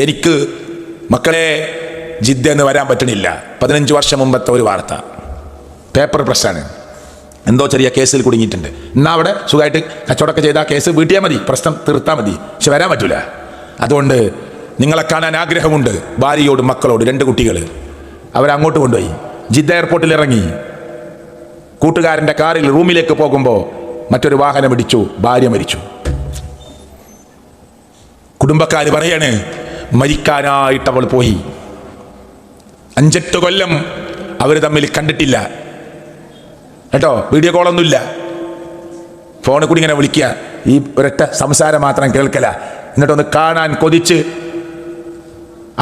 എനിക്ക് മക്കളെ ജിദ്ദന്ന് വരാൻ പറ്റണില്ല. 15 വർഷം മുമ്പത്തെ ഒരു വാർത്ത, പേപ്പർ പ്രസ്സാണ്. എന്തോ ചെറിയ കേസിൽ കുടുങ്ങിയിട്ടുണ്ട്. എന്നാൽ അവിടെ സുഖമായിട്ട് കച്ചവടമൊക്കെ ചെയ്താൽ കേസ് വീട്ടിയാൽ മതി, പ്രശ്നം തീർത്താൽ മതി. പക്ഷെ വരാൻ പറ്റൂല. അതുകൊണ്ട് നിങ്ങളെ കാണാൻ ആഗ്രഹമുണ്ട്. ഭാര്യയോട് മക്കളോട് 2 കുട്ടികൾ അവരങ്ങോട്ട് കൊണ്ടുപോയി. ജിദ്ദ എയർപോർട്ടിൽ ഇറങ്ങി. കൂട്ടുകാരൻ്റെ കാറിൽ റൂമിലേക്ക് പോകുമ്പോൾ മറ്റൊരു വാഹനം ഇടിച്ചു, ഭാര്യ മരിച്ചു. കുടുംബക്കാർ പറയാണ്, മരിക്കാനായിട്ട് അവൾ പോയി. 5-8 കൊല്ലം അവർ തമ്മിൽ കണ്ടിട്ടില്ല കേട്ടോ. വീഡിയോ കോളൊന്നുമില്ല. ഫോണിൽ കൂടി ഇങ്ങനെ വിളിക്കുക, ഈ ഒരൊറ്റ സംസാരം മാത്രം കേൾക്കല. എന്നിട്ടൊന്ന് കാണാൻ കൊതിച്ച്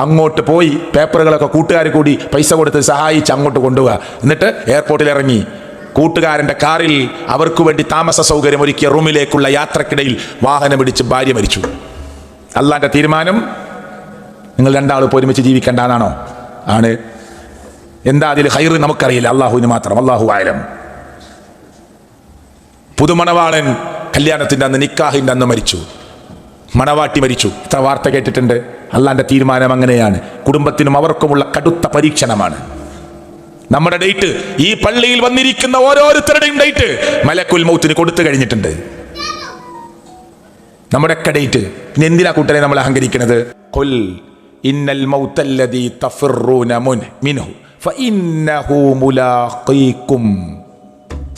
അങ്ങോട്ട് പോയി. പേപ്പറുകളൊക്കെ കൂട്ടുകാർ കൂടി പൈസ കൊടുത്ത് സഹായിച്ച് അങ്ങോട്ട് കൊണ്ടുപോവുക. എന്നിട്ട് എയർപോർട്ടിൽ ഇറങ്ങി. കൂട്ടുകാരൻ്റെ കാറിൽ അവർക്ക് വേണ്ടി താമസ സൗകര്യം ഒരുക്കിയ റൂമിലേക്കുള്ള യാത്രക്കിടയിൽ വാഹനം ഇടിച്ച് ഭാര്യ മരിച്ചു. അള്ളാന്റെ തീരുമാനം നിങ്ങൾ 2 ആളും ഒരുമിച്ച് ജീവിക്കേണ്ടതാണോ? ആണ്. എന്താ അതിൽ ഹൈർ നമുക്കറിയില്ല, അള്ളാഹുവിന് മാത്രം. അള്ളാഹു ആലം. പുതുമണവാളൻ കല്യാണത്തിൻ്റെ അന്ന്, നിക്കാഹിൻ്റെ അന്ന് മരിച്ചു. മണവാട്ടി മരിച്ചു. ഇത്ര വാർത്ത കേട്ടിട്ടുണ്ട്. അള്ളാന്റെ തീരുമാനം അങ്ങനെയാണ്. കുടുംബത്തിനും അവർക്കുമുള്ള കടുത്ത പരീക്ഷണമാണ്. നമ്മുടെ ഡേറ്റ്, ഈ പള്ളിയിൽ വന്നിരിക്കുന്ന ഓരോരുത്തരുടെയും ഡേറ്റ് മലക്കുൽ മൗത്തിന് കൊടുത്തു കഴിഞ്ഞിട്ടുണ്ട്. നമ്മുടെ ഒക്കെ ഡേറ്റ്. പിന്നെ എന്തിനാ കൂട്ടരെ നമ്മൾ അഹങ്കരിക്കുന്നത്? ഖുൽ ഇന്നൽ മൗതല്ലദീ തഫിറൂന മിൻഹു ഫഇന്നഹു മുലാഖീകും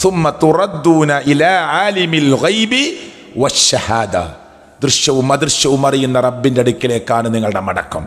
സുമ്മ തുറദ്ദൂന ഇലാ ആലിമിൽ ഗൈബി വശ്ശഹാദ. ദൃശ്യവും അദൃശ്യവും അറിയുന്ന റബ്ബിന്റെ അടുക്കിലേക്കാണ് നിങ്ങളുടെ മടക്കം.